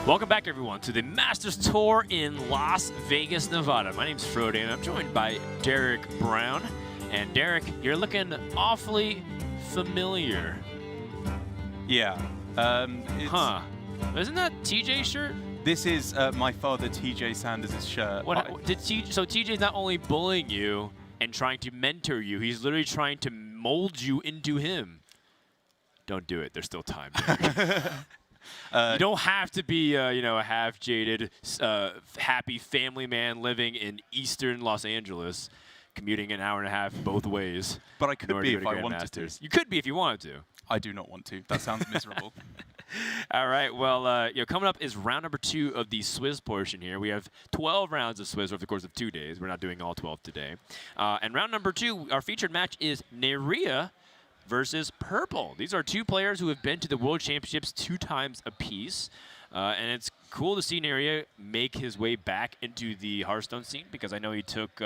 Welcome back, everyone, to the Masters Tour in Las Vegas, Nevada. My name's Frode, and I'm joined by Derek Brown. And Derek, you're looking awfully familiar. Yeah. Isn't that TJ's shirt? This is my father, TJ Sanders' shirt. So TJ's not only bullying you and trying to mentor you, he's literally trying to mold you into him. Don't do it. There's still time, Derek. You don't have to be, a half-jaded, happy family man living in eastern Los Angeles, commuting an hour and a half both ways. But I could be if I wanted to. You could be if you wanted to. I do not want to. That sounds miserable. All right. Well, coming up is round number 2 of the Swizz portion here. We have 12 rounds of Swizz over the course of 2 days. We're not doing all 12 today. And round number 2, our featured match is Neirea versus Purple. These are 2 players who have been to the World Championships 2 times apiece. And it's cool to see Neirea make his way back into the Hearthstone scene, because I know he took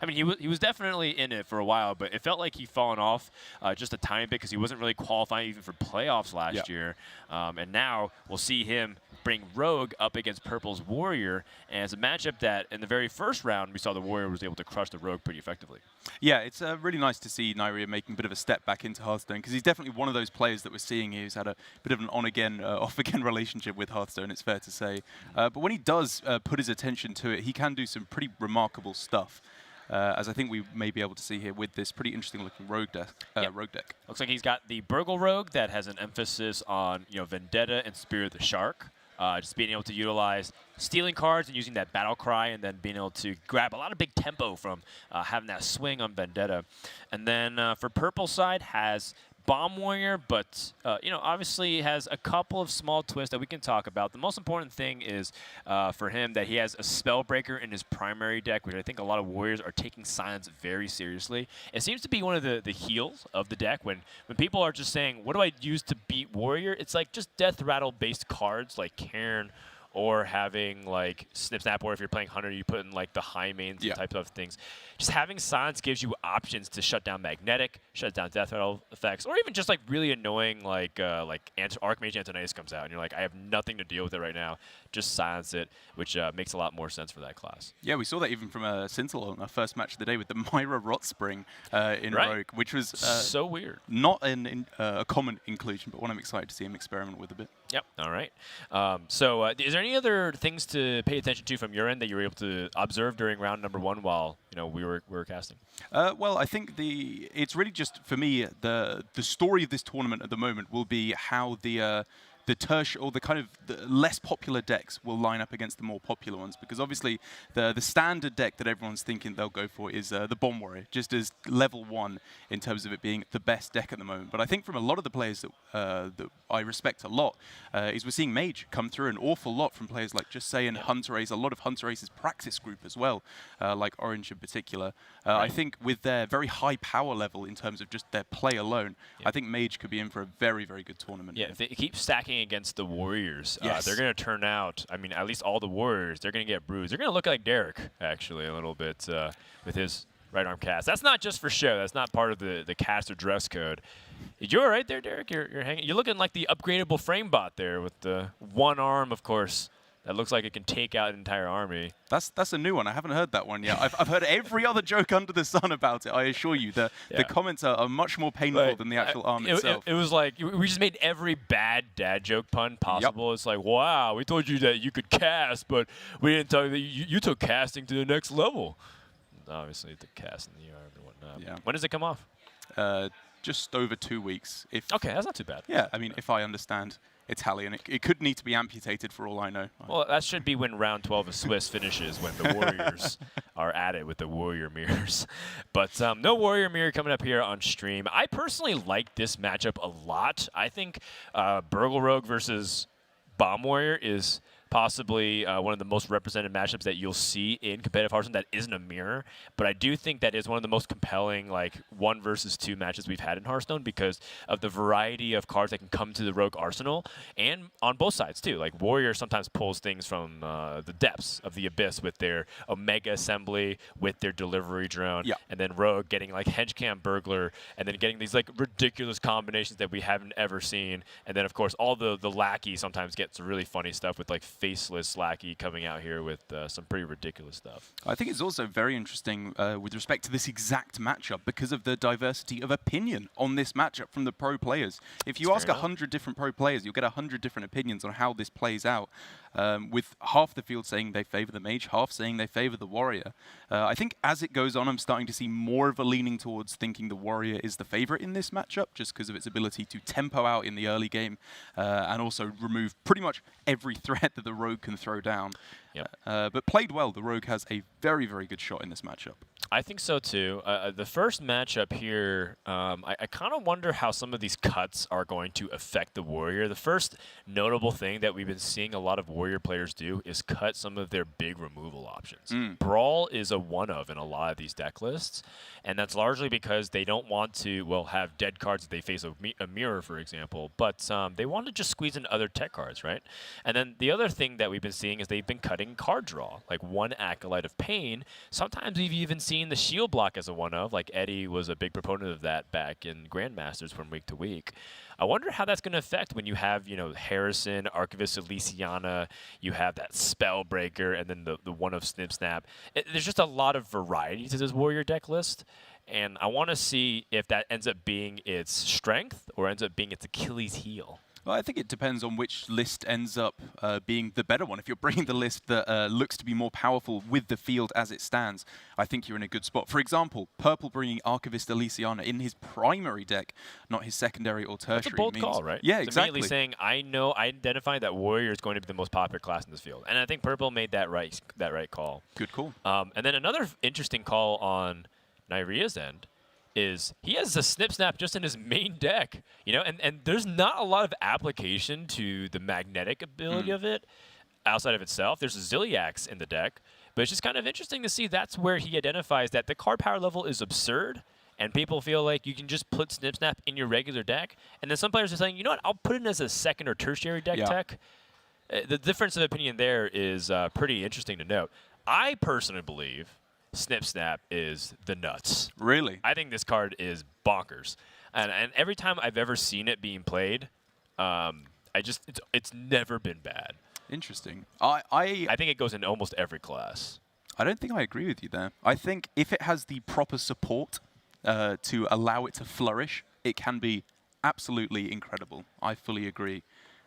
he was definitely in it for a while, but it felt like he'd fallen off just a tiny bit because he wasn't really qualifying even for playoffs last year. And now we'll see him bring Rogue up against Purple's Warrior, and it's a matchup that in the very first round we saw the Warrior was able to crush the Rogue pretty effectively. Yeah, it's really nice to see Neirea making a bit of a step back into Hearthstone, because he's definitely one of those players that we're seeing who's had a bit of an on-again, off-again relationship with Hearthstone, it's fair to say. But when he does put his attention to it, he can do some pretty remarkable stuff, as I think we may be able to see here with this pretty interesting-looking Rogue deck. Looks like he's got the Burgle Rogue that has an emphasis on Vendetta and Spirit of the Shark. Just being able to utilize stealing cards and using that battle cry, and then being able to grab a lot of big tempo from having that swing on Vendetta. And then for Purple side has Bomb Warrior, but obviously has a couple of small twists that we can talk about. The most important thing is for him that he has a Spellbreaker in his primary deck, which I think a lot of Warriors are taking Silence very seriously. It seems to be one of the heals of the deck. When people are just saying, what do I use to beat Warrior? It's like just Death Rattle-based cards like Cairn, or having like Snip Snap, or if you're playing Hunter, you put in like the high mains type of things. Just having Silence gives you options to shut down Magnetic, shut down Death Rattle effects, or even just like really annoying like Archmage Antonius comes out and you're like, I have nothing to deal with it right now. Just silence it, which makes a lot more sense for that class. Yeah, we saw that even from Cintel on our first match of the day with the Myra Rotspring in Rogue, which was so weird. Not a common inclusion, but one I'm excited to see him experiment with a bit. Yep. All right. Is there any other things to pay attention to from your end that you were able to observe during round number 1 while we were casting? Well, I think it's really just for me the story of this tournament at the moment will be how the less popular decks will line up against the more popular ones, because obviously the standard deck that everyone's thinking they'll go for is the Bomb Warrior, just as level 1 in terms of it being the best deck at the moment. But I think from a lot of the players that I respect a lot is we're seeing Mage come through an awful lot from players like Just Say and Hunter Ace, a lot of Hunter Ace's practice group as well, like Orange in particular. I think with their very high power level in terms of just their play alone, I think Mage could be in for a very, very good tournament. Yeah, if they keep stacking against the Warriors, they're going to turn out, at least all the Warriors, they're going to get bruised. They're going to look like Derek, actually, a little bit with his right arm cast. That's not just for show. That's not part of the caster dress code. You're all right there, Derek. You're hanging. You're looking like the upgradable frame bot there with the one arm, of course. That looks like it can take out an entire army. That's a new one. I haven't heard that one yet. I've heard every other joke under the sun about it, I assure you. The comments are much more painful than the actual arm itself. It was like, we just made every bad dad joke pun possible. Yep. It's like, wow, we told you that you could cast, but we didn't tell you that you took casting to the next level. Obviously, the cast in the arm and whatnot. Yeah. When does it come off? Just over 2 weeks. Okay, that's not too bad. Yeah, if I understand Italian, it could need to be amputated for all I know. Well, that should be when round 12 of Swizz finishes, when the Warriors are at it with the Warrior Mirrors. But no Warrior Mirror coming up here on stream. I personally like this matchup a lot. I think Burgle Rogue versus Bomb Warrior is possibly one of the most represented matchups that you'll see in competitive Hearthstone that isn't a mirror. But I do think that is one of the most compelling 1 versus 2 matches we've had in Hearthstone, because of the variety of cards that can come to the Rogue arsenal, and on both sides too. Like Warrior sometimes pulls things from the depths of the Abyss with their Omega Assembly, with their Delivery Drone, and then Rogue getting Hedgecam Burglar, and then getting these ridiculous combinations that we haven't ever seen. And then of course all the lackey sometimes gets really funny stuff with faceless lackey coming out here with some pretty ridiculous stuff. I think it's also very interesting with respect to this exact matchup because of the diversity of opinion on this matchup from the pro players. If you ask 100 different pro players, you'll get 100 different opinions on how this plays out, with half the field saying they favor the mage, half saying they favor the warrior. I think as it goes on, I'm starting to see more of a leaning towards thinking the warrior is the favorite in this matchup just because of its ability to tempo out in the early game and also remove pretty much every threat that the rogue can throw down. Yep. But played well, the rogue has a very, very good shot in this matchup. I think so too. The first matchup here, I kind of wonder how some of these cuts are going to affect the warrior. The first notable thing that we've been seeing a lot of warrior players do is cut some of their big removal options. Brawl is a one of in a lot of these deck lists, and that's largely because they don't want to, well, have dead cards if they face a mirror, for example, but they want to just squeeze in other tech cards, right? And then the other thing that we've been seeing is they've been cutting card draw, like one Acolyte of Pain. Sometimes we've even seen the shield block as a one of, like Eddie was a big proponent of that back in Grandmasters from week to week. I wonder how that's going to affect when you have, you know, Harrison, Archivist Elysiana, you have that Spellbreaker, and then the one of Snip Snap. There's just a lot of variety to this warrior deck list, and I want to see if that ends up being its strength or ends up being its Achilles heel. Well, I think it depends on which list ends up being the better one. If you're bringing the list that looks to be more powerful with the field as it stands, I think you're in a good spot. For example, Purple bringing Archivist Elysiana in his primary deck, not his secondary or tertiary. That's a bold call, right? Yeah, it's exactly. Immediately saying, I identified that Warrior is going to be the most popular class in this field. And I think Purple made that right call. Good call. And then another interesting call on Neirea's end is he has a Snip Snap just in his main deck, you know, and there's not a lot of application to the magnetic ability of it outside of itself. There's a Zilliax in the deck, but it's just kind of interesting to see that's where he identifies that the card power level is absurd, and people feel like you can just put Snip Snap in your regular deck, and then some players are saying, you know what, I'll put it as a second or tertiary deck tech. The difference of opinion there is pretty interesting to note. I personally believe Snip Snap is the nuts. Really? I think this card is bonkers. And every time I've ever seen it being played, it's never been bad. Interesting. I think it goes in almost every class. I don't think I agree with you there. I think if it has the proper support to allow it to flourish, it can be absolutely incredible. I fully agree.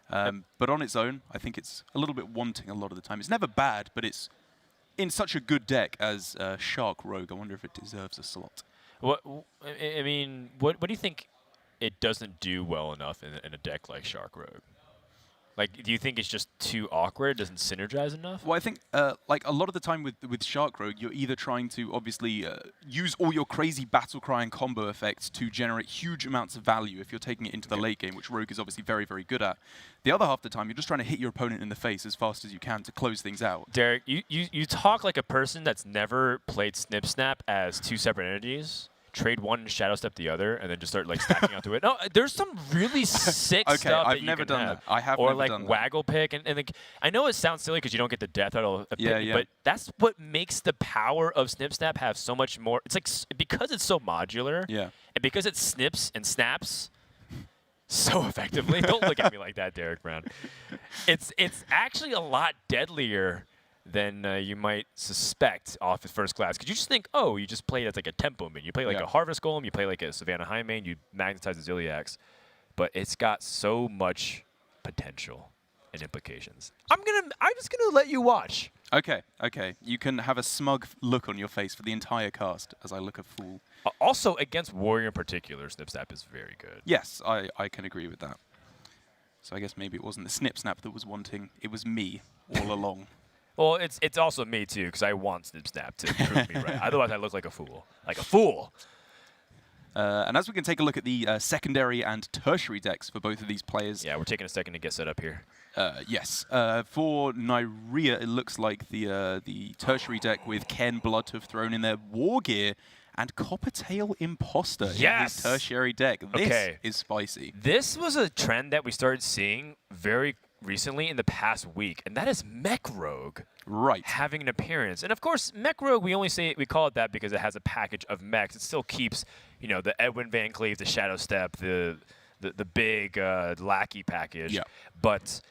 But on its own, I think it's a little bit wanting a lot of the time. It's never bad, but it's in such a good deck as Shark Rogue. I wonder if it deserves a slot. What do you think it doesn't do well enough in a deck like Shark Rogue? Like, do you think it's just too awkward? It doesn't synergize enough? Well, I think like a lot of the time with Shark Rogue, you're either trying to obviously use all your crazy battle cry and combo effects to generate huge amounts of value if you're taking it into the late game, which Rogue is obviously very, very good at. The other half of the time, you're just trying to hit your opponent in the face as fast as you can to close things out. Derek, you talk like a person that's never played Snip Snap as two separate entities. Trade one and Shadow Step the other, and then just start like stacking onto it. No, there's some really sick stuff I've that never you can done have. that. I have or never like done that. Waggle Pick, and like, I know it sounds silly because you don't get the death out of Yeah. but that's what makes the power of Snip Snap have so much more. It's like because it's so modular, and because it snips and snaps so effectively. Don't look at me like that, Derek Brown. It's actually a lot deadlier than you might suspect off at first class. Because you just think, oh, you just play it as like a tempo min. You play like a Harvest Golem, you play like a Savannah High main, you magnetize the Zilliax. But it's got so much potential and implications. I'm just gonna let you watch. Okay. You can have a smug look on your face for the entire cast as I look a fool. Also, against Warrior in particular, Snip Snap is very good. Yes, I can agree with that. So I guess maybe it wasn't the Snip Snap that was wanting. It was me all along. Well, it's also me, too, because I want Snip Snap to prove me right. Otherwise, I look like a fool. Like a fool! And as we can take a look at the secondary and tertiary decks for both of these players. Yeah, we're taking a second to get set up here. Yes. For Neirea, it looks like the tertiary deck with Ken Bloodtooth thrown in their War Gear and Coppertail Imposter in his tertiary deck. This is spicy. This was a trend that we started seeing very recently in the past week, and that is Mech Rogue having an appearance. And of course, Mech Rogue, we call it that because it has a package of mechs. It still keeps, you know, the Edwin Van Cleve, the Shadow Step, the big lackey package. Yeah. But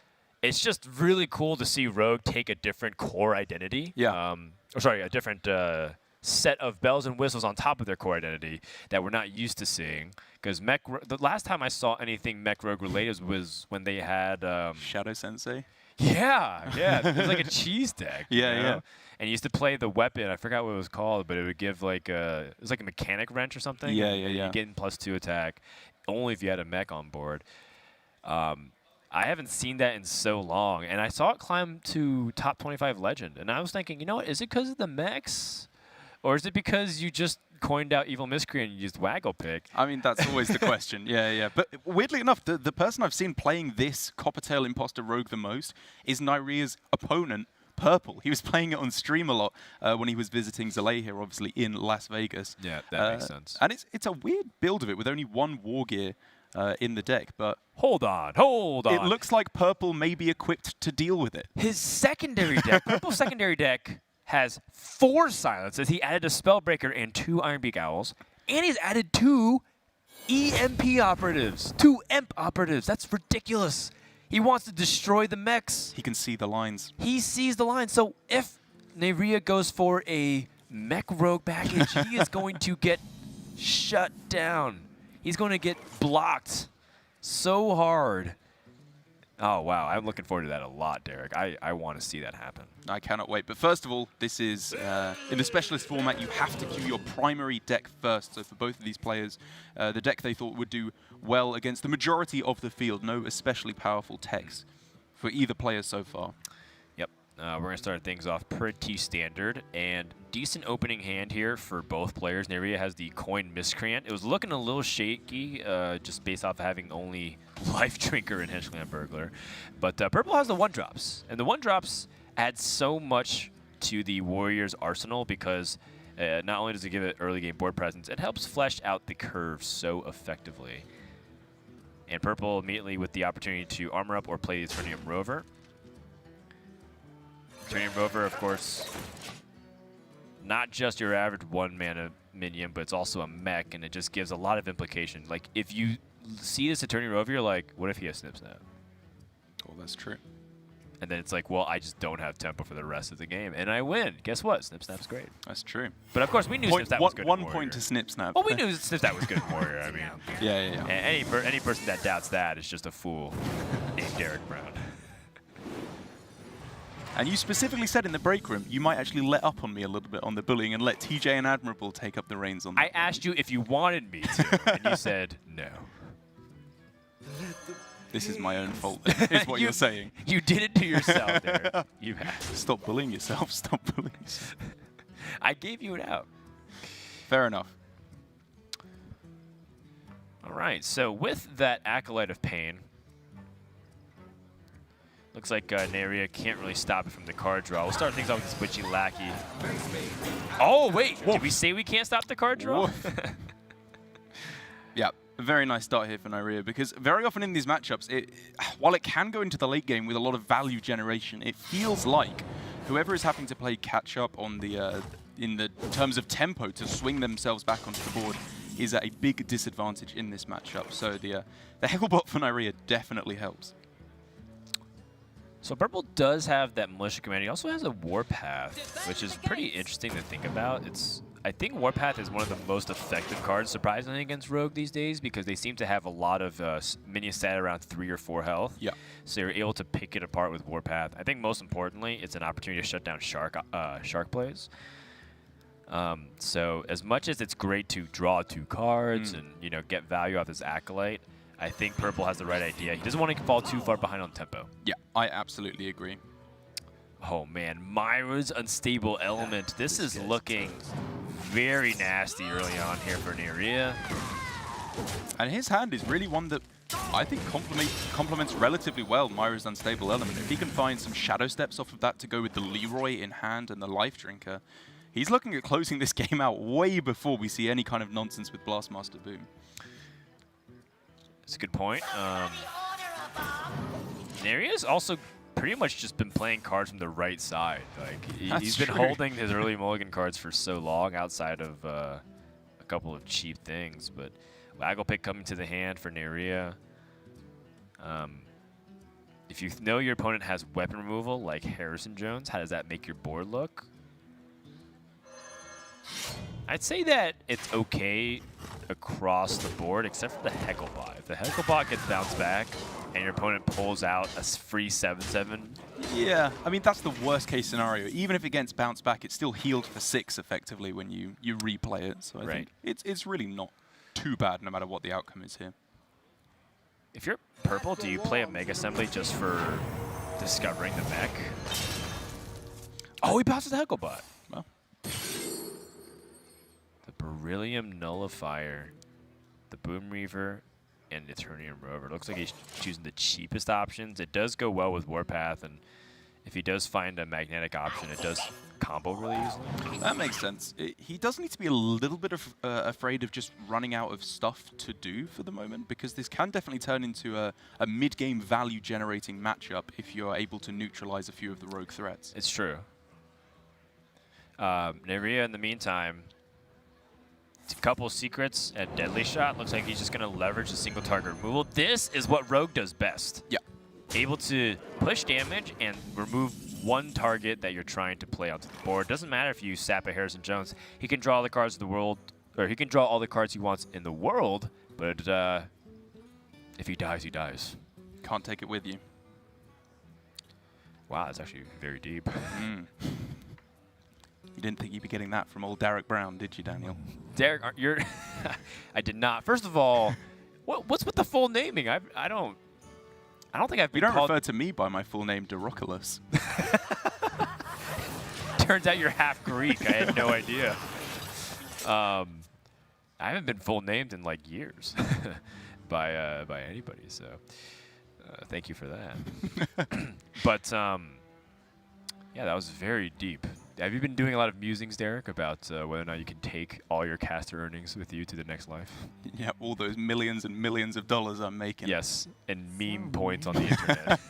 It's just really cool to see Rogue take a different core identity. Yeah. A different set of bells and whistles on top of their core identity that we're not used to seeing. Because the last time I saw anything Mech Rogue related was when they had Shadow Sensei. Yeah, it was like a cheese deck. Yeah, you know? yeah. And you used to play the weapon. I forgot what it was called, but it would give like it was like a mechanic wrench or something. Yeah, and yeah, You yeah. get in +2 attack, only if you had a mech on board. I haven't seen that in so long, and I saw it climb to top 25 legend, and I was thinking, you know what? Is it because of the mechs, or is it because you just coined out Evil Miscreant and used Waggle Pick? I mean, that's always the question. Yeah, yeah. But weirdly enough, the person I've seen playing this Coppertail Imposter Rogue the most is Neirea's opponent, Purple. He was playing it on stream a lot when he was visiting Zalay here, obviously, in Las Vegas. Yeah, that makes sense. And it's a weird build of it with only one war gear in the deck, but Hold on. it looks like Purple may be equipped to deal with it. His secondary deck, Purple's secondary deck, has 4 silences. He added a Spellbreaker and 2 Ironbeak Owls, and he's added 2 EMP operatives, 2 EMP operatives. That's ridiculous. He wants to destroy the mechs. He can see the lines. He sees the line. So if Neirea goes for a Mech Rogue package, he is going to get shut down. He's going to get blocked so hard. Oh, wow. I'm looking forward to that a lot, Derek. I want to see that happen. I cannot wait. But first of all, this is, in the specialist format, you have to queue your primary deck first. So for both of these players, the deck they thought would do well against the majority of the field. No especially powerful techs for either player so far. Yep. We're going to start things off pretty standard. And decent opening hand here for both players. Neirea has the Coin Miscreant. It was looking a little shaky just based off of having only Life Drinker and Henchland Burglar. But Purple has the 1-drops. And the 1-drops add so much to the Warriors' arsenal because not only does it give it early game board presence, it helps flesh out the curve so effectively. And Purple immediately with the opportunity to armor up or play the Eternium Rover. Eternium Rover, of course, not just your average 1-mana minion, but it's also a mech, and it just gives a lot of implication. Like, if you see this Eternium Rover, you're like, what if he has Snip Snap? Oh, that's true. And then it's like, well, I just don't have tempo for the rest of the game, and I win. Guess what? Snip Snap's great. That's true. But of course, we knew Snip Snap was good in One Warrior. point to Snip Snap. Well, we knew Snip Snap was good in Warrior. I mean, Yeah. any person that doubts that is just a fool named Derek Brown. And you specifically said in the break room you might actually let up on me a little bit on the bullying and let TJ and Admirable take up the reins on that. I asked you if you wanted me to, and you said no. This is my own fault, then, is what you're saying. You did it to yourself, Derek. You have. Stop bullying yourself. Stop bullying yourself. I gave you it out. Fair enough. All right, so with that Acolyte of Pain, looks like Neirea can't really stop it from the card draw. We'll start things off with this Witchy Lackey. Oh, wait. Did we say we can't stop the card draw? Yeah, a very nice start here for Neirea, because very often in these matchups, while it can go into the late game with a lot of value generation, it feels like whoever is having to play catch-up on the in the terms of tempo to swing themselves back onto the board is at a big disadvantage in this matchup. So the Hecklebot for Neirea definitely helps. So Purple does have that Militia Commander. He also has a Warpath, which is pretty interesting to think about. I think Warpath is one of the most effective cards, surprisingly, against Rogue these days, because they seem to have a lot of minions stat around 3 or 4 health. Yeah. So you're able to pick it apart with Warpath. I think most importantly, it's an opportunity to shut down Shark plays. So as much as it's great to draw 2 cards and get value off this Acolyte, I think Purple has the right idea. He doesn't want to fall too far behind on tempo. Yeah, I absolutely agree. Oh man, Myra's Unstable Element. This is looking very nasty early on here for Neirea. And his hand is really one that I think complements relatively well Myra's Unstable Element. If he can find some Shadow Steps off of that to go with the Leroy in hand and the Life Drinker, he's looking at closing this game out way before we see any kind of nonsense with Blastmaster Boom. That's a good point. Neirea's also pretty much just been playing cards from the right side. Like he's been holding his early mulligan cards for so long outside of a couple of cheap things. But Waggle Pick coming to the hand for Neirea. if you know your opponent has weapon removal, like Harrison Jones, how does that make your board look? I'd say that it's okay across the board, except for the Hecklebot. If the Hecklebot gets bounced back and your opponent pulls out a free 7/7. Yeah, I mean, that's the worst case scenario. Even if it gets bounced back, it's still healed for 6 effectively when you replay it. So I think it's really not too bad no matter what the outcome is here. If you're purple, do you play a Mega Assembly just for discovering the mech? Oh, he passes the Hecklebot. Well, the Beryllium Nullifier, the Boom Reaver, and the Eternium Rover. Looks like he's choosing the cheapest options. It does go well with Warpath, and if he does find a magnetic option, it does combo really easily. That makes sense. He does need to be a little bit afraid of just running out of stuff to do for the moment, because this can definitely turn into a mid-game value-generating matchup if you're able to neutralize a few of the rogue threats. It's true. Neirea, in the meantime, a couple secrets and Deadly Shot. Looks like he's just going to leverage the single target removal. This is what Rogue does best. Yeah. Able to push damage and remove one target that you're trying to play onto the board. Doesn't matter if you sap a Harrison Jones. He can draw all the cards in the world, or he can draw all the cards he wants in the world, but if he dies, he dies. Can't take it with you. Wow, that's actually very deep. You didn't think you'd be getting that from old Derek Brown, did you, Daniel? Derek, you're I did not. First of all, what's with the full naming? I don't think I've been You don't called. refer to me by my full name, Deroculus. Turns out you're half Greek. I had no idea. I haven't been full named in like years by anybody. So thank you for that. But yeah, that was very deep. Have you been doing a lot of musings, Derek, about whether or not you can take all your caster earnings with you to the next life? Yeah, all those millions and millions of dollars I'm making. Yes, and meme points on the internet.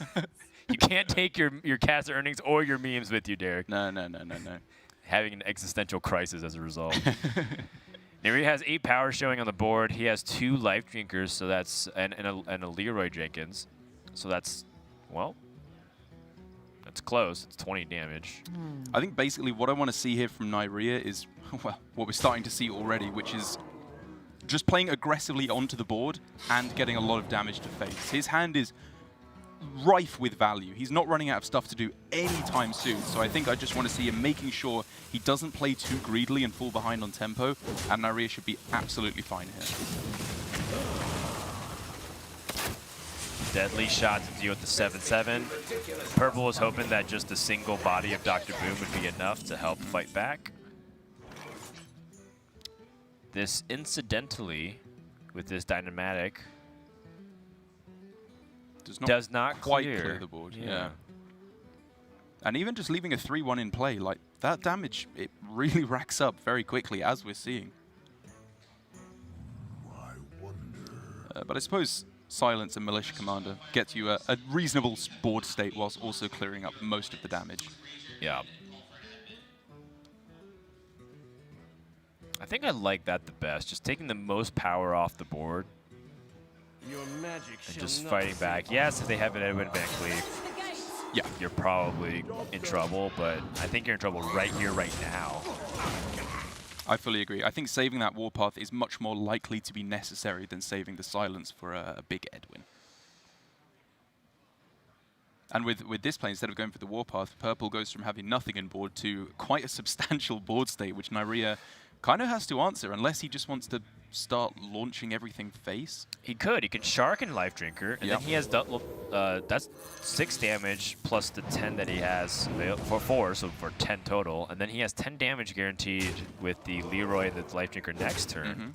You can't take your caster earnings or your memes with you, Derek. No. Having an existential crisis as a result. Neirea has 8 power showing on the board. He has 2 life drinkers, so that's and a Leroy Jenkins. So that's, well, it's close. It's 20 damage. I think basically what I want to see here from Neirea is, well, what we're starting to see already, which is just playing aggressively onto the board and getting a lot of damage to face. His hand is rife with value. He's not running out of stuff to do anytime soon, so I think I just want to see him making sure he doesn't play too greedily and fall behind on tempo, and Neirea should be absolutely fine here. Deadly Shot to deal with the 7/7. Purple was hoping that just the single body of Dr. Boom would be enough to help fight back. This incidentally, with this Dynamatic, does not quite clear. clear the board. Yeah. And even just leaving a 3-1 in play, like that damage, it really racks up very quickly, as we're seeing. But I suppose Silence and Militia Commander gets you a reasonable board state whilst also clearing up most of the damage. Yeah. I think I like that the best, just taking the most power off the board Your magic and just fighting back. Yes, if they have an Edwin Van Cleef, Yeah. you're probably in trouble, but I think you're in trouble right here, right now. I fully agree. I think saving that Warpath is much more likely to be necessary than saving the Silence for a big Edwin. And with this play, instead of going for the Warpath, Purple goes from having nothing in board to quite a substantial board state, which Neirea kind of has to answer, unless he just wants to start launching everything face. He could. He can Shark and Life Drinker, and then he has that's 6 damage plus the 10 that he has for 4, so for 10 total. And then he has 10 damage guaranteed with the Leroy and the Life Drinker next turn.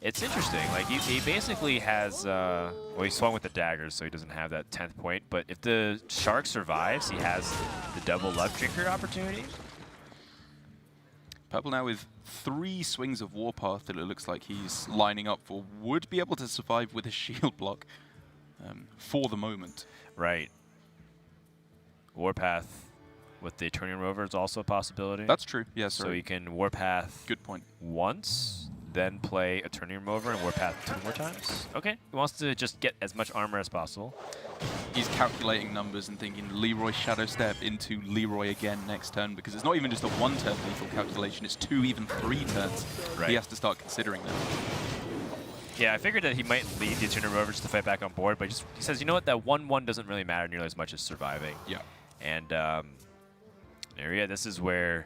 It's interesting. Like he basically has, well, he swung with the daggers, so he doesn't have that 10th point. But if the Shark survives, he has the double Life Drinker opportunity. Purple now with 3 swings of Warpath that it looks like he's lining up for, would be able to survive with a shield block for the moment. Right. Warpath with the Eternium Rover is also a possibility. That's true, yes. So he can Warpath Good point. once, then play Eternium Remover and Warpath 2 more times. Okay, he wants to just get as much armor as possible. He's calculating numbers and thinking Leroy Shadow Step into Leroy again next turn, because it's not even just a one-turn lethal calculation, it's 2, even 3 turns. Right. He has to start considering that. Yeah, I figured that he might leave the Eternium Remover just to fight back on board, but he says, you know what, that 1-1 doesn't really matter nearly as much as surviving. Yeah. And Neirea, this is where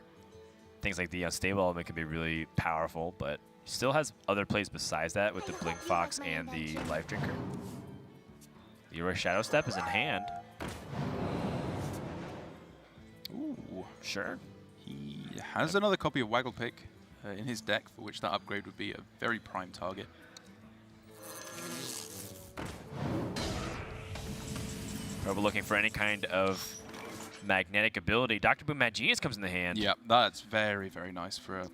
things like the unstable element can be really powerful, but he still has other plays besides that with the Blink Fox and the Life Drinker. Leroy Shadow Step is in hand. Ooh. Sure. He has another copy of Waggle Pick in his deck, for which that upgrade would be a very prime target. We're looking for any kind of magnetic ability. Dr. Boom Mad Genius comes in the hand. Yeah, that's very, very nice for a...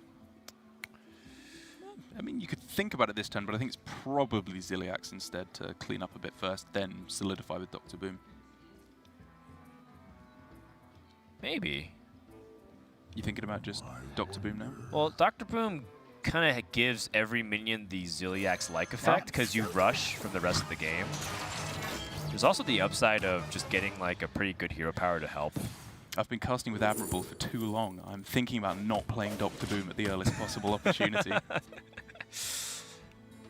I mean, you could think about it this turn, but I think it's probably Ziliax instead to clean up a bit first, then solidify with Dr. Boom. Maybe. You thinking about just Dr. Boom now? Well, Dr. Boom kind of gives every minion the Ziliax-like effect because you rush from the rest of the game. There's also the upside of just getting like a pretty good hero power to help. I've been casting with Admirable for too long. I'm thinking about not playing Dr. Boom at the earliest possible opportunity.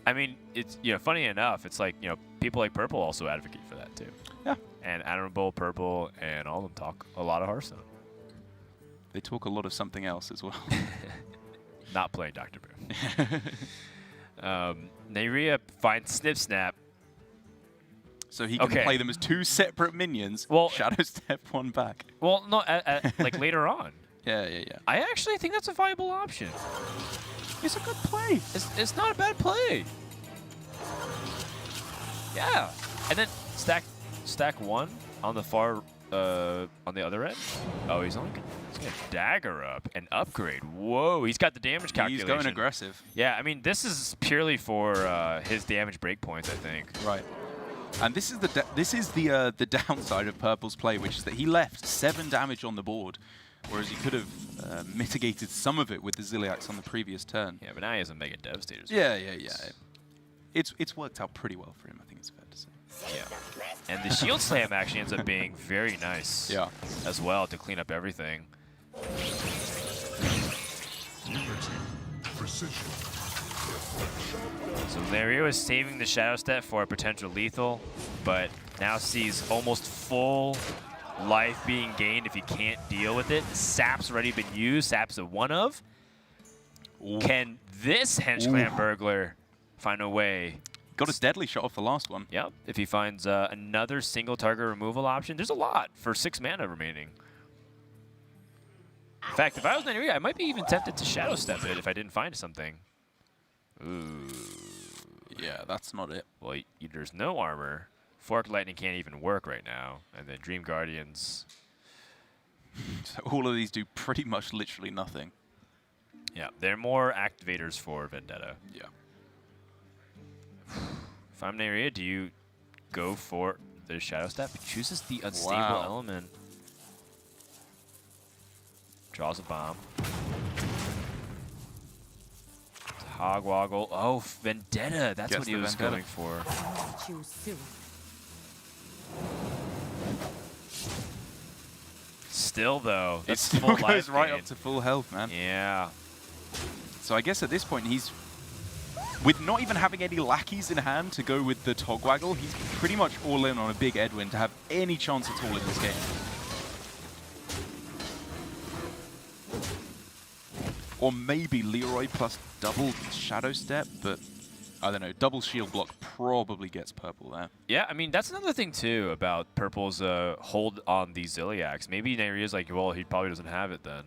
I mean, it's, you know, funny enough, it's like, you know, people like Purple also advocate for that too. Yeah. And Admirable, Purple, and all of them talk a lot of Hearthstone. They talk a lot of something else as well. Not playing Dr. Boom. Neirea finds Snip Snap. So he can play them as 2 separate minions, well, Shadow Step 1 back. Well, no, like later on. Yeah. I actually think that's a viable option. It's a good play. It's not a bad play. Yeah. And then stack 1 on the far, on the other end. Oh, he's only gonna dagger up and upgrade. Whoa, he's got the damage calculation. He's going aggressive. Yeah, I mean, this is purely for his damage breakpoints, I think. Right. And this is the downside of Purple's play, which is that he left 7 damage on the board, whereas he could have mitigated some of it with the Ziliax on the previous turn. Yeah, but now he has a Mega Devastator. Yeah. It's worked out pretty well for him, I think it's fair to say. Yeah. And the Shield Slam actually ends up being very nice as well to clean up everything. So Neirea is saving the Shadow Step for a potential lethal, but now sees almost full life being gained if he can't deal with it. Sap's already been used. Sap's a one of. Ooh. Can this Hench Clan Burglar find a way? Got his deadly shot off the last one. Yep. If he finds another single target removal option, there's a lot for 6 mana remaining. In fact, if I was Neirea, I might be even tempted to Shadow Step it if I didn't find something. Ooh. Yeah, that's not it. Well, there's no armor. Fork Lightning can't even work right now. And then Dream Guardians. So all of these do pretty much literally nothing. Yeah, they're more activators for Vendetta. Yeah. If I'm Neirea, do you go for the Shadow Step? He chooses the unstable element. Draws a bomb. Hog Woggle. Oh, Vendetta. That's what he was going for. Still, though, it still goes right up to full health, man. Yeah. So I guess at this point, he's, with not even having any lackeys in hand to go with the Togwaggle, he's pretty much all in on a big Edwin to have any chance at all in this game. Or maybe Leroy plus double Shadow Step, but I don't know. Double Shield Block probably gets Purple there. Yeah, I mean, that's another thing, too, about Purple's hold on the Ziliax. Maybe Neirea's like, well, he probably doesn't have it then.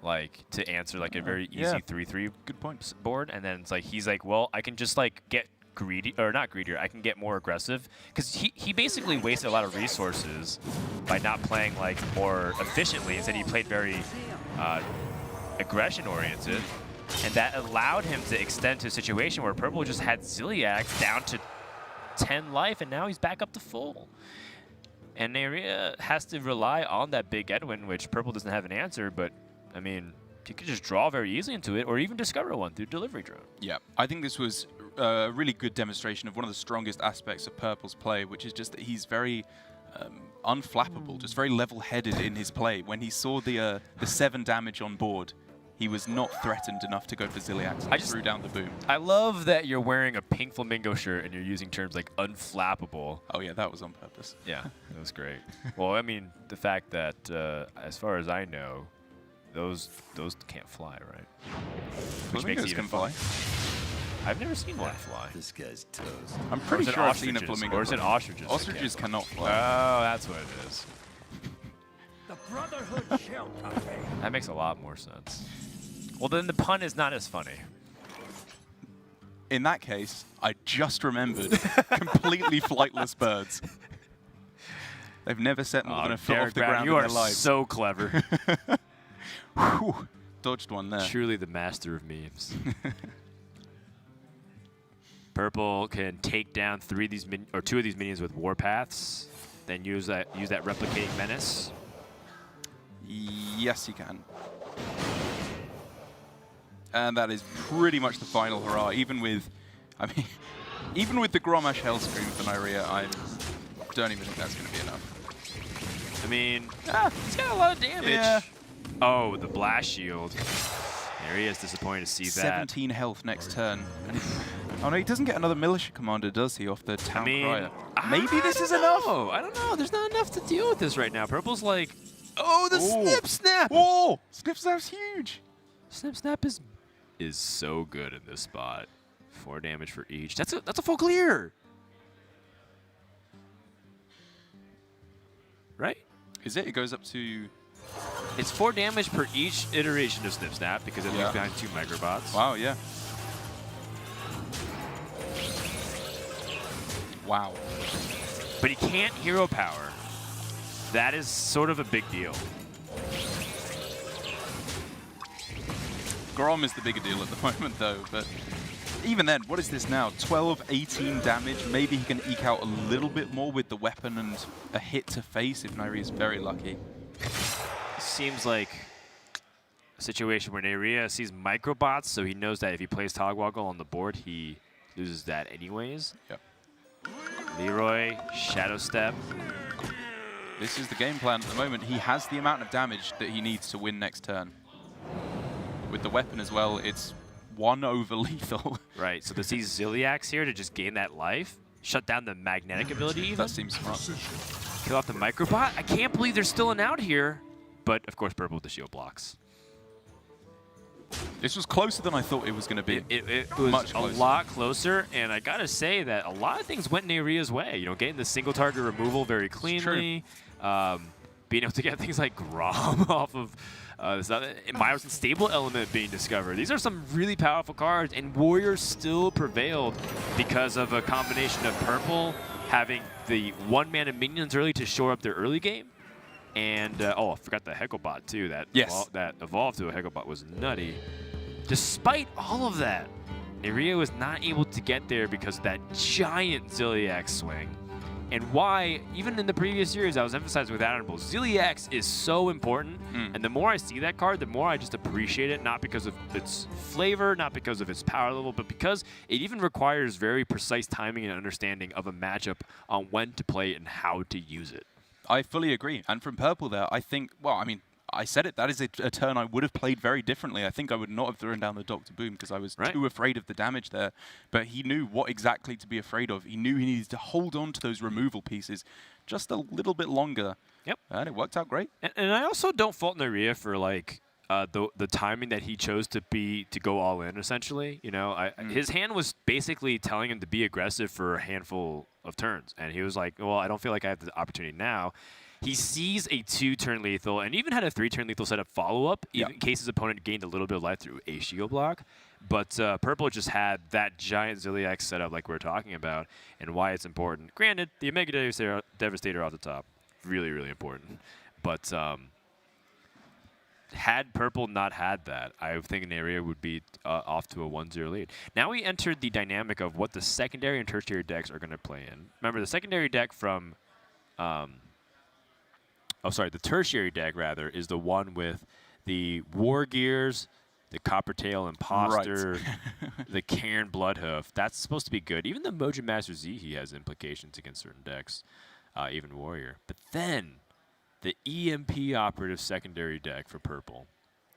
Like, to answer, like, a very easy 3-3 good point board. And then it's like, he's like, well, I can just, like, get greedy, or not greedier, I can get more aggressive. Because he basically wasted a lot of resources by not playing, like, more efficiently. Instead, he played very aggression-oriented. And that allowed him to extend to a situation where Purple just had Ziliax down to 10 life, and now he's back up to full. And Neirea has to rely on that big Edwin, which Purple doesn't have an answer, but, I mean, you could just draw very easily into it, or even discover one through delivery drone. Yeah, I think this was a really good demonstration of one of the strongest aspects of Purple's play, which is just that he's very unflappable, just very level-headed in his play. When he saw the 7 damage on board, he was not threatened enough to go for Ziliax and threw down the boom. I love that you're wearing a pink flamingo shirt and you're using terms like unflappable. Oh yeah, that was on purpose. Yeah, that was great. Well, I mean, the fact that, as far as I know, those can't fly, right? Which makes it even fly. I've never seen one fly. This guy's toast. I'm pretty sure I've seen a flamingo. Or is it ostriches? Ostriches cannot fly. Oh, that's what it is. The Brotherhood Shell Cafe. That makes a lot more sense. Well, then the pun is not as funny. In that case, I just remembered completely flightless birds. They've never set more than a foot off the ground in their lives. You are so clever. Whew, dodged one there. Truly the master of memes. Purple can take down 2 of these minions with warpaths, then use that replicating menace. Yes, he can. And that is pretty much the final hurrah. Even with the Grommash Hellscream for Neirea, I don't even think that's going to be enough. I mean, he's got a lot of damage. Yeah. Oh, the blast shield. Neirea is disappointed to see that. 17 health next turn. Oh no, he doesn't get another militia commander, does he, off the town crier? Maybe this is enough. I don't know. There's not enough to deal with this right now. Purple's like, oh, the Snip Snap! Oh, Snip Snap's huge. Snip Snap is so good in this spot. 4 damage for each. That's a full clear. Right? Is it? It goes up to... It's 4 damage per each iteration of Snip Snap because it leaves behind 2 microbots. Wow, yeah. Wow. But he can't hero power. That is sort of a big deal. Grom is the bigger deal at the moment, though. But even then, what is this now? 12, 18 damage. Maybe he can eke out a little bit more with the weapon and a hit to face if Neirea is very lucky. Seems like a situation where Neirea sees microbots, so he knows that if he plays Togwoggle on the board, he loses that anyways. Yep. Leroy, Shadow Step. This is the game plan at the moment. He has the amount of damage that he needs to win next turn. With the weapon as well, it's 1 over lethal. Right, so does he Ziliax here to just gain that life? Shut down the magnetic ability even? That seems smart. Kill off the microbot? I can't believe there's still an out here. But, of course, Purple with the shield blocks. This was closer than I thought it was going to be. It was much a closer. lot closer, and I gotta say that a lot of things went Neirea's way. You know, getting the single target removal very cleanly, being able to get things like Grom off of Myros and Stable Element being discovered. These are some really powerful cards, and Warriors still prevailed because of a combination of Purple having the 1-mana minions early to shore up their early game. And, I forgot the Hecklebot, too. That evolved to a Hecklebot was nutty. Despite all of that, Neirea was not able to get there because of that giant Ziliax swing. And why, even in the previous series, I was emphasizing with Admirable, Ziliax is so important. And the more I see that card, the more I just appreciate it, not because of its flavor, not because of its power level, but because it even requires very precise timing and understanding of a matchup on when to play it and how to use it. I fully agree. And from Purple there, I think, well, I mean, I said it, that is a turn I would have played very differently. I think I would not have thrown down the Dr. Boom because I was too afraid of the damage there. But he knew what exactly to be afraid of. He knew he needed to hold on to those removal pieces just a little bit longer. Yep. And it worked out great. And I also don't fault Neirea for, like, the timing that he chose to go all in, essentially. You know, his hand was basically telling him to be aggressive for a handful of turns. And he was like, well, I don't feel like I have the opportunity now. He sees a 2-turn lethal and even had a 3-turn lethal setup follow-up in case his opponent gained a little bit of life through a shield block. But Purple just had that giant Ziliax setup like we were talking about and why it's important. Granted, the Omega Devastator off the top, really, really important. But had Purple not had that, I think Neirea would be off to a 1-0 lead. Now we entered the dynamic of what the secondary and tertiary decks are going to play in. Remember, the secondary deck from... the tertiary deck, rather, is the one with the War Gears, the Coppertail Imposter, the Cairn Bloodhoof. That's supposed to be good. Even the Mojo Master Zihi has implications against certain decks, even Warrior. But then the EMP operative secondary deck for purple.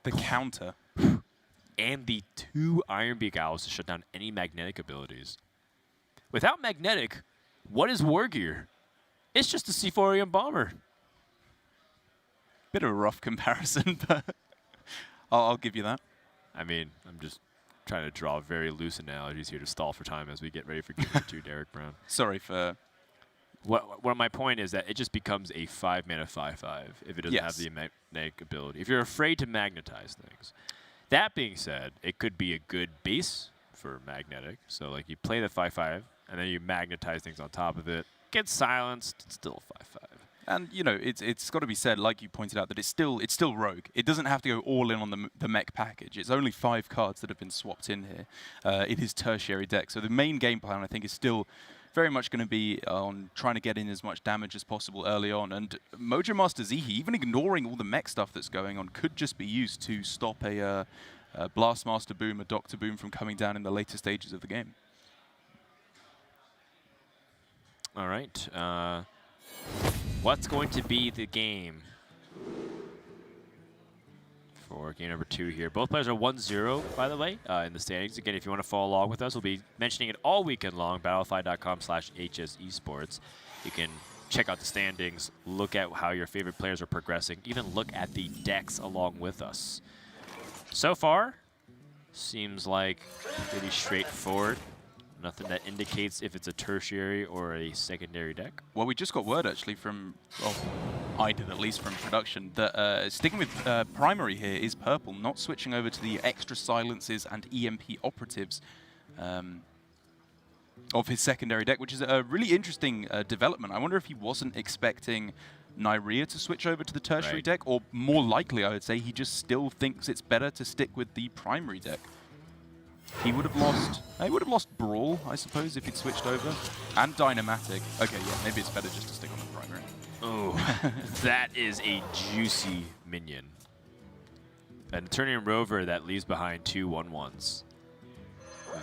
The counter. And the 2 Ironbeak Owls to shut down any magnetic abilities. Without magnetic, what is War Gear? It's just a C4 bomber. Bit of a rough comparison, but I'll give you that. I mean, I'm just trying to draw very loose analogies here to stall for time as we get ready for Game 2, Derek Brown. Sorry for... What my point is that it just becomes a 5-mana 5/5 if it doesn't have the magnetic ability. If you're afraid to magnetize things. That being said, it could be a good base for magnetic. So like you play the 5/5 and then you magnetize things on top of it. Gets silenced. It's still a 5/5. And you know, it's got to be said, like you pointed out, that it's still rogue. It doesn't have to go all in on the mech package. It's only 5 cards that have been swapped in here in his tertiary deck. So the main game plan, I think, is still very much going to be on trying to get in as much damage as possible early on. And Mojo Master Zihi, even ignoring all the mech stuff that's going on, could just be used to stop a Blast Master Boom, a Doctor Boom from coming down in the later stages of the game. All right. What's going to be the game for game number 2 here? Both players are 1-0, by the way, in the standings. Again, if you want to follow along with us, we'll be mentioning it all weekend long, battlefy.com/HS Esports. You can check out the standings, look at how your favorite players are progressing, even look at the decks along with us. So far, seems like pretty straightforward. Nothing that indicates if it's a tertiary or a secondary deck. Well, we just got word, actually, from, well, I did at least from production, that sticking with primary here is purple, not switching over to the extra silences and EMP operatives of his secondary deck, which is a really interesting development. I wonder if he wasn't expecting Neirea to switch over to the tertiary deck, or more likely, I would say, he just still thinks it's better to stick with the primary deck. He would have lost Brawl, I suppose, if he'd switched over. And Dynamatic. Okay, yeah, maybe it's better just to stick on the primary. Oh, that is a juicy minion. An Eternian Rover that leaves behind 2 1/1s.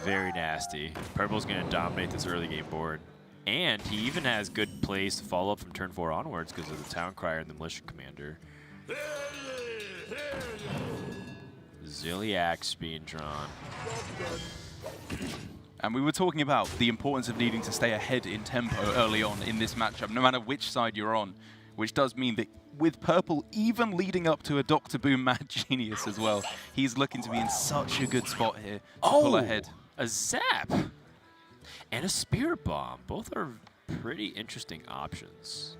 Very nasty. Purple's going to dominate this early game board. And he even has good plays to follow up from turn 4 onwards because of the Town Crier and the Militia Commander. Ziliax being drawn. And we were talking about the importance of needing to stay ahead in tempo early on in this matchup, no matter which side you're on, which does mean that with purple even leading up to a Dr. Boom Mad Genius as well, he's looking to be in such a good spot here to pull ahead. A Zap and a Spirit Bomb. Both are pretty interesting options.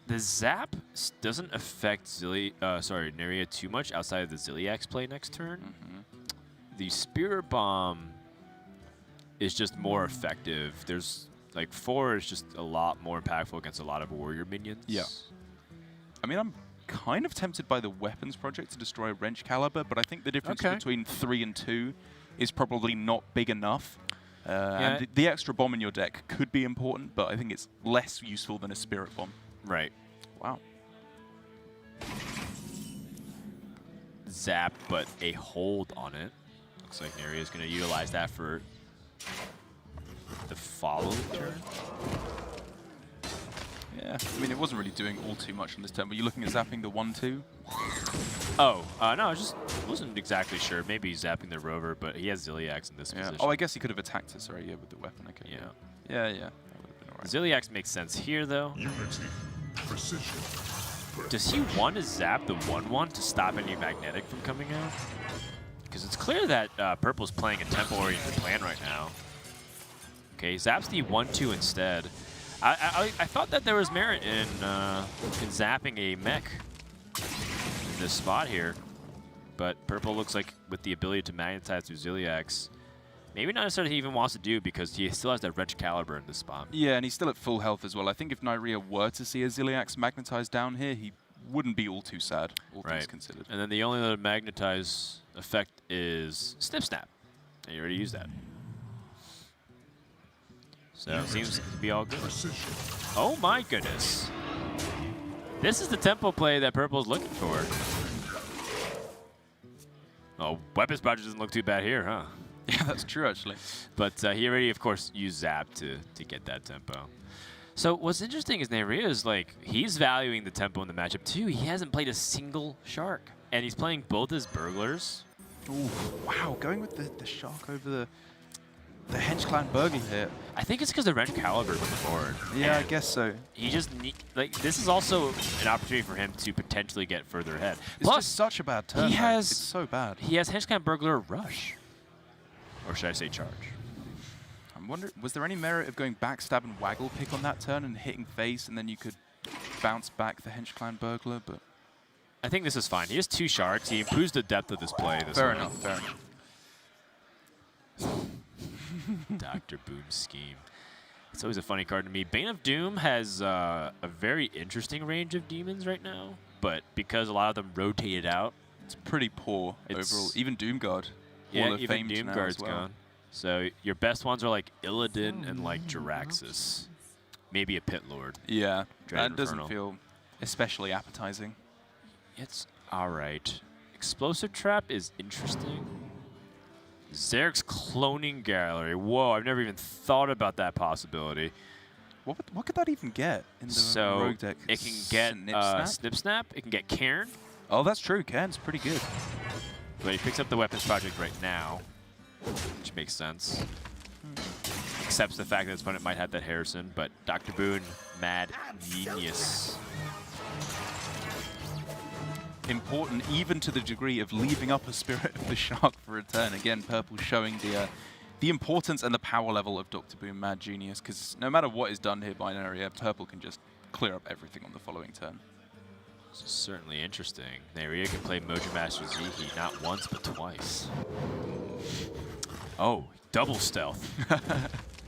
The Zap doesn't affect Neirea too much outside of the Ziliax play next turn. The Spirit Bomb is just more effective. There's like 4 is just a lot more impactful against a lot of warrior minions. Yeah. I mean, I'm kind of tempted by the weapons project to destroy Wrench Caliber, but I think the difference between 3 and 2 is probably not big enough. And the extra bomb in your deck could be important, but I think it's less useful than a Spirit Bomb. Right. Wow. Zap, but a hold on it. Looks like Neirea is going to utilize that for the following turn. Yeah, I mean, it wasn't really doing all too much on this turn. Were you looking at zapping the 1/2? Oh, no, I just wasn't exactly sure. Maybe zapping the Rover, but he has Ziliax in this position. Oh, I guess he could have attacked it, sorry, with the weapon. Okay. Yeah. Yeah. That would have been all right. Ziliax makes sense here, though. Unity. Precision. Does he want to zap the 1/1 to stop any magnetic from coming out? Because it's clear that Purple's playing a tempo-oriented plan right now. Okay, zaps the 1/2 instead. I thought that there was merit in zapping a mech in this spot here, but Purple looks like with the ability to magnetize through Ziliax, maybe not necessarily he even wants to do because he still has that Wrench Caliber in this spot. Yeah, and he's still at full health as well. I think if Neirea were to see a Ziliax magnetize down here, he wouldn't be all too sad, all things considered. And then the only other magnetize effect is Snip Snap, and you already used that. So it seems to be all good. Oh my goodness. This is the tempo play that Purple's looking for. Oh, Weapons Project doesn't look too bad here, huh? Yeah, that's true, actually. But he already, of course, used Zap to get that tempo. So what's interesting is Neirea is like, he's valuing the tempo in the matchup too. He hasn't played a single Shark. And he's playing both his Burglars. Ooh, wow, going with the Shark over the Hench Clan Burglar here. I think it's because the Wrench Caliber on the board. Yeah, And I guess so. he just this is also an opportunity for him to potentially get further ahead. It's Plus, just such a bad turn. he has it's so bad. He has Hench Clan Burglar Rush. Or should I say Charge? I'm wondering, was there any merit of going backstab and waggle pick on that turn and hitting face, and then you could bounce back the Hench Clan Burglar? But I think this is fine. He has 2 Sharks. He improves the depth of this play. fair enough. Fair enough. Dr. Boom Scheme. It's always a funny card to me. Bane of Doom has a very interesting range of demons right now, but because a lot of them rotated out, It's pretty poor overall. Even Doomguard. yeah, Hall of even Fame now Doomguard's as well. gone. So your best ones are like Illidan and like Jiraxis. Maybe a Pit Lord. Yeah, Dread that doesn't Infernal. feel especially appetizing. It's all right. Explosive Trap is interesting. Zarek's Cloning Gallery. Whoa, I've never even thought about that possibility. What could that even get in the So Rogue deck? it can get Snip Snap? Snip Snap. It can get Cairn. Oh, that's true. Cairn's pretty good. But he picks up the Weapons Project right now, which makes sense. Accepts the fact that his opponent might have that Harrison, but Dr. Boone, mad genius. Important even to the degree of leaving up a Spirit of the Shark for a turn. Again, Purple showing the importance and the power level of Dr. Boom, mad genius, because no matter what is done here by Neirea, Purple can just clear up everything on the following turn. This is certainly interesting. Neirea can play Mojo Master Zihi not once but twice. Oh, double stealth.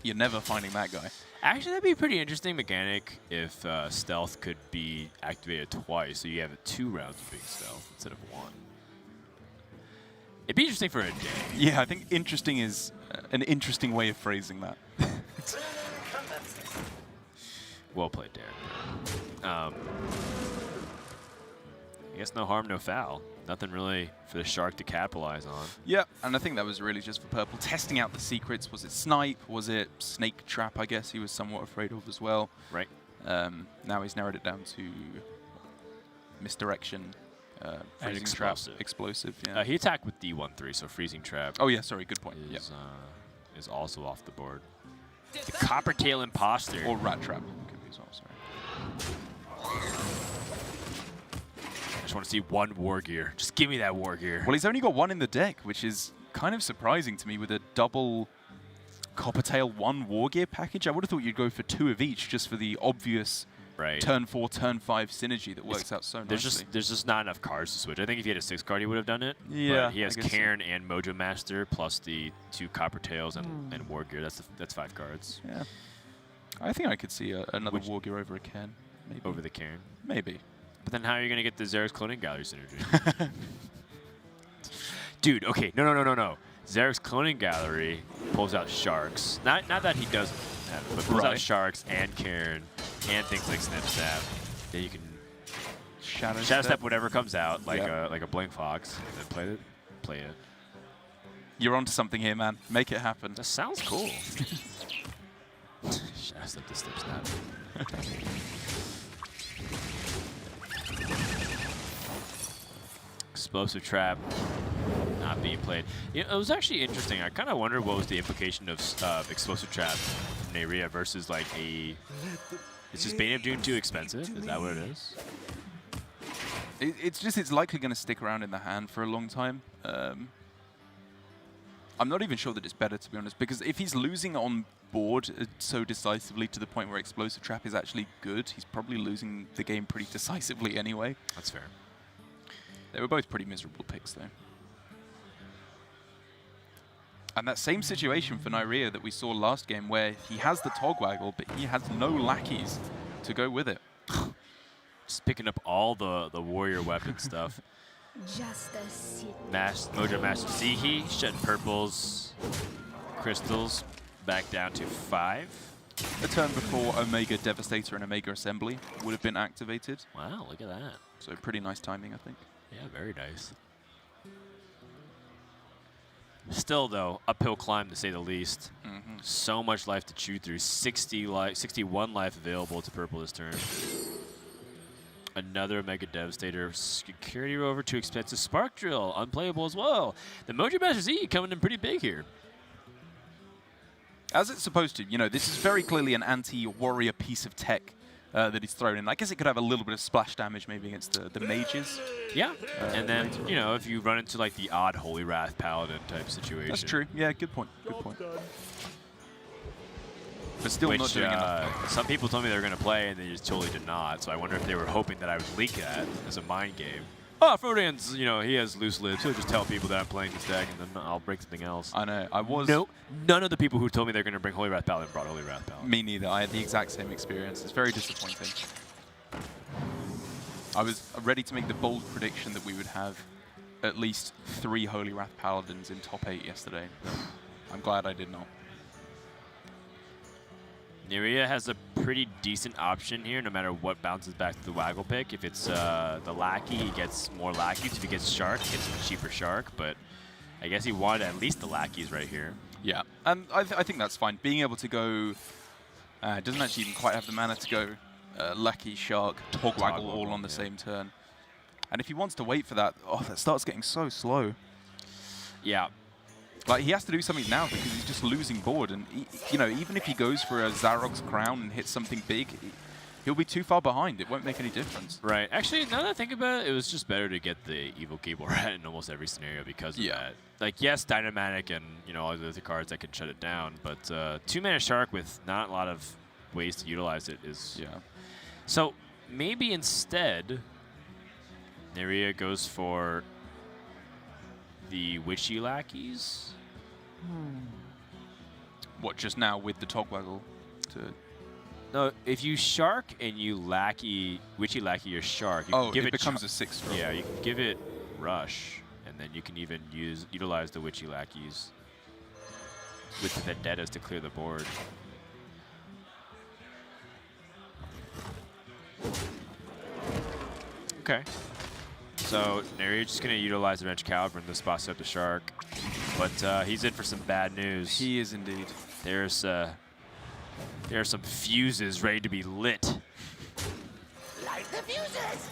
You're never finding that guy. Actually, that'd be a pretty interesting mechanic if stealth could be activated twice, so you have 2 rounds of being stealth instead of 1. It'd be interesting for a day. Yeah, I think interesting is an interesting way of phrasing that. Well played, Darren. I guess no harm, no foul. Nothing really for the Shark to capitalize on. Yeah, and I think that was really just for Purple, testing out the secrets. Was it Snipe? Was it Snake Trap, I guess he was somewhat afraid of as well. Right. Now he's narrowed it down to Misdirection, Freezing Trap, Explosive. Yeah. He attacked with D1-3, so Freezing Trap Oh yeah, sorry, good point. is also off the board. The Coppertail Imposter. Or Rat Trap could be as well, sorry. I just want to see 1 War Gear. Just give me that War Gear. Well, he's only got 1 in the deck, which is kind of surprising to me with a double Coppertail 1 War Gear package. I would have thought you'd go for 2 of each just for the obvious turn 4, turn 5 synergy that works out so nicely. There's just not enough cards to switch. I think if he had a 6 card, he would have done it. Yeah, but he has I guess so. Cairn and Mojo Master plus the 2 Coppertails and War Gear. That's 5 cards. Yeah. I think I could see another War Gear over a Cairn. Maybe. Over the Cairn. Maybe. But then how are you going to get the Zarek's Cloning Gallery synergy? Dude, okay, no. Zarek's Cloning Gallery pulls out Sharks. Not that he doesn't have it, but pulls out Sharks and Cairn and things like Snip Snap. Then you can Shadow Step whatever comes out, like a Blink Fox, and then play it. You're onto something here, man. Make it happen. That sounds cool. Shadow Step to Snip Snap. Explosive Trap not being played. You know, it was actually interesting. I kind of wondered what was the implication of Explosive Trap from Neirea versus like a... Is just Bane of Doom too expensive? Is that what it is? It's likely going to stick around in the hand for a long time. I'm not even sure that it's better, to be honest, because if he's losing on board so decisively to the point where Explosive Trap is actually good, he's probably losing the game pretty decisively anyway. That's fair. They were both pretty miserable picks, though. And that same situation for Neirea that we saw last game, where he has the Togwaggle, but he has no lackeys to go with it. Just picking up all the warrior weapon stuff. Mojo Master Zihi, shedding purples, crystals, back down to 5. a turn before Omega Devastator and Omega Assembly would have been activated. Wow, look at that. So pretty nice timing, I think. Yeah, very nice. Still, though, uphill climb to say the least. So much life to chew through. 61 life available to purple this turn. Another Mega Devastator. Security Rover, too expensive. Spark Drill, unplayable as well. The Mojo Master Z coming in pretty big here. As it's supposed to. You know, this is very clearly an anti-warrior piece of tech that he's thrown in. I guess it could have a little bit of splash damage maybe against the mages. Yeah, and then, you know, if you run into like the odd Holy Wrath Paladin type situation. That's true. Yeah, good point. Good point. But still not doing enough. Some people told me they were going to play, and they just totally did not. So I wonder if they were hoping that I would leak that as a mind game. Oh, Frodan's, you know, he has loose lips. He'll just tell people that I'm playing this deck, and then I'll break something else. I know. I was... Nope. None of the people who told me they're going to bring Holy Wrath Paladin brought Holy Wrath Paladin. Me neither. I had the exact same experience. It's very disappointing. I was ready to make the bold prediction that we would have at least 3 Holy Wrath Paladins in top 8 yesterday. I'm glad I did not. Neirea has a pretty decent option here, no matter what bounces back to the Waggle pick. If it's the Lackey, he gets more Lackeys. If he gets Shark, he gets a cheaper Shark. But I guess he wanted at least the Lackeys right here. Yeah, and I think that's fine. Being able to go... doesn't actually even quite have the mana to go Lackey, Shark, Togwaggle all on the same turn. And if he wants to wait for that, oh, that starts getting so slow. Yeah. Like, he has to do something now because he's just losing board. And, you know, even if he goes for a Zarog's Crown and hits something big, he'll be too far behind. It won't make any difference. Right. Actually, now that I think about it, it was just better to get the Evil Cable Rat in almost every scenario because of that. Like, yes, Dynamatic and, you know, all the other cards that can shut it down, but 2-mana Shark with not a lot of ways to utilize it is... Yeah. So, maybe instead, Neirea goes for the Witchy Lackeys? What, just now with the Togwaggle? No, if you Shark and you Lackey, Witchy Lackey your Shark, you can give it becomes a 6-drop. Yeah, you can give it Rush, and then you can even utilize the Witchy Lackeys with the Vendettas to clear the board. Okay. So Neirea just going to utilize the Wrench Caliber and the spot up the Shark. But he's in for some bad news. He is indeed. There are some fuses ready to be lit. Light the fuses!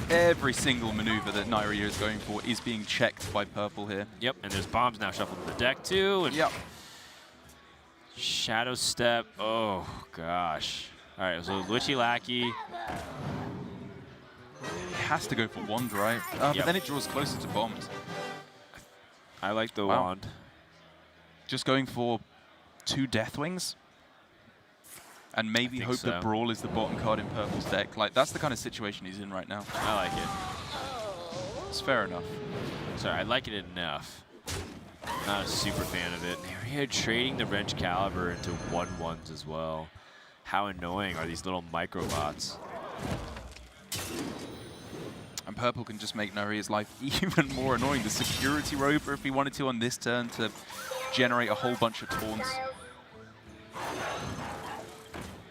Every single maneuver that Neirea is going for is being checked by purple here. Yep, and there's bombs now shuffled in the deck too. And yep. Shadow Step. Oh, gosh. All right, so Witchy Lackey. Has to go for Wand, right? But then it draws closer to bombs. I like the Wand. Just going for 2 Deathwings? And maybe hope that Brawl is the bottom card in Purple's deck. Like, that's the kind of situation he's in right now. I like it. It's fair enough. Sorry, I like it enough. Not a super fan of it. Neirea trading the Wrench Caliber into 1/1s as well. How annoying are these little microbots? And Purple can just make Neirea's life even more annoying. The Security Rover, if he wanted to on this turn, to generate a whole bunch of taunts.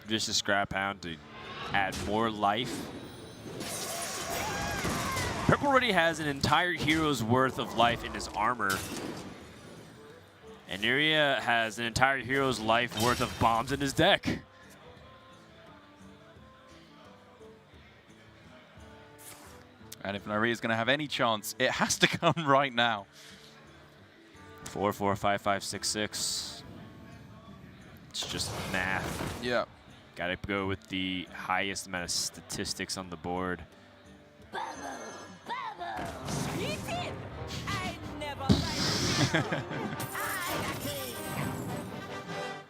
Just a Scrap Hound to add more life. Purple already has an entire hero's worth of life in his armor. And Neirea has an entire hero's life worth of bombs in his deck. And if Neirea's going to have any chance, it has to come right now. 4, 4, 5, 5, 6, 6. It's just math. Yeah. Gotta go with the highest amount of statistics on the board. Bubble, bubble, eat it! I never like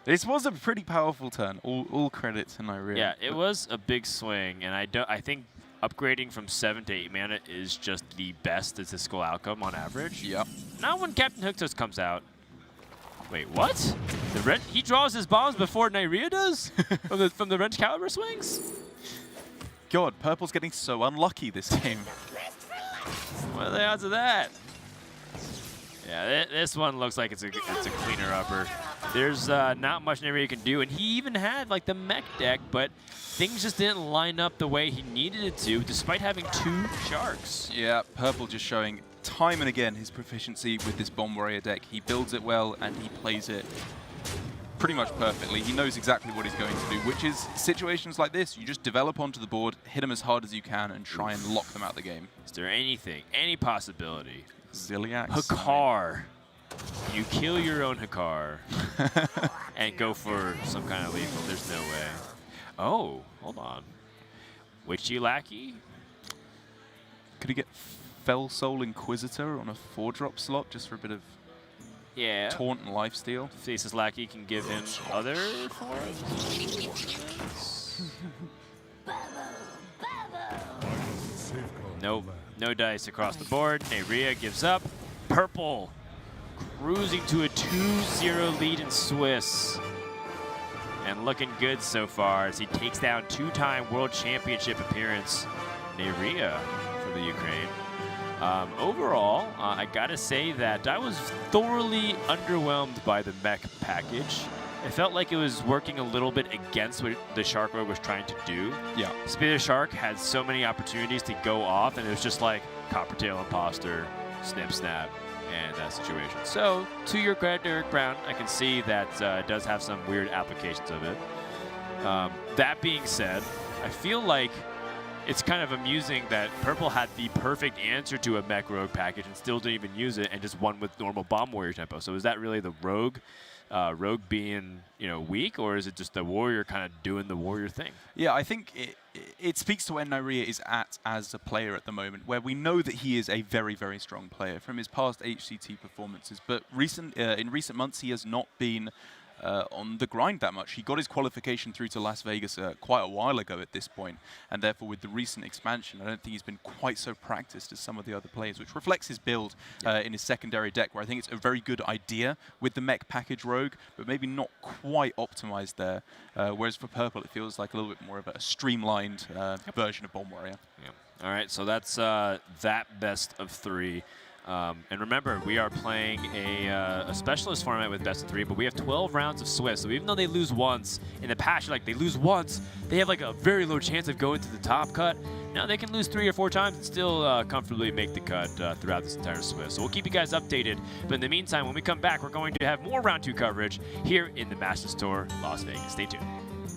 This was a pretty powerful turn. All credit to Neirea. Yeah, it was a big swing, and I think upgrading from 7 to 8 mana is just the best statistical outcome on average. Yep. Not when Captain Hooktoes comes out. Wait, what? He draws his bombs before Neirea does? from the Wrench Caliber swings? God, Purple's getting so unlucky this game. What are the odds of that? Yeah, this one looks like it's a cleaner upper. there's not much Neirea can do. And he even had like the mech deck, but things just didn't line up the way he needed it to, despite having 2 sharks. Yeah, Purple just showing time and again his proficiency with this Bomb Warrior deck. He builds it well and he plays it pretty much perfectly. He knows exactly what he's going to do, which is situations like this, you just develop onto the board, hit them as hard as you can, and try and lock them out of the game. Is there anything, any possibility? Zilliax. Hakar. You kill your own Hakar and go for some kind of lethal. There's no way. Oh, hold on. Witchy Lackey? Could he get Fell Soul Inquisitor on a 4-drop slot just for a bit of taunt and lifesteal? Faceless Lackey can give him other forms. Nope, no dice across the board. Neirea gives up. Purple cruising to a 2-0 lead in Swiss. And looking good so far as he takes down 2-time World Championship appearance, Neirea for the Ukraine. Overall, I gotta say that I was thoroughly underwhelmed by the mech package. It felt like it was working a little bit against what the Shark Rogue was trying to do. Yeah. Spitter Shark had so many opportunities to go off, and it was just like Coppertail Imposter, Snip Snap, and that situation. So, to your credit, Derek Brown, I can see that it does have some weird applications of it. That being said, I feel like it's kind of amusing that Purple had the perfect answer to a mech rogue package and still didn't even use it and just won with normal bomb warrior tempo. So is that really the rogue being weak, or is it just the warrior kind of doing the warrior thing? Yeah, I think it speaks to where Neirea is at as a player at the moment, where we know that he is a very, very strong player from his past HCT performances. But in recent months, he has not been on the grind that much. He got his qualification through to Las Vegas quite a while ago at this point, and therefore with the recent expansion, I don't think he's been quite so practiced as some of the other players, which reflects his build in his secondary deck, where I think it's a very good idea with the mech package rogue, but maybe not quite optimized there. Whereas for Purple, it feels like a little bit more of a streamlined version of Bomb Warrior. Yeah. All right, so that's that best of 3. And remember, we are playing a specialist format with best of 3, but we have 12 rounds of Swiss. So even though they lose once, in the past, you're like, they lose once, they have like a very low chance of going to the top cut. Now they can lose 3 or 4 times and still comfortably make the cut throughout this entire Swiss. So we'll keep you guys updated. But in the meantime, when we come back, we're going to have more round 2 coverage here in the Masters Tour, Las Vegas. Stay tuned.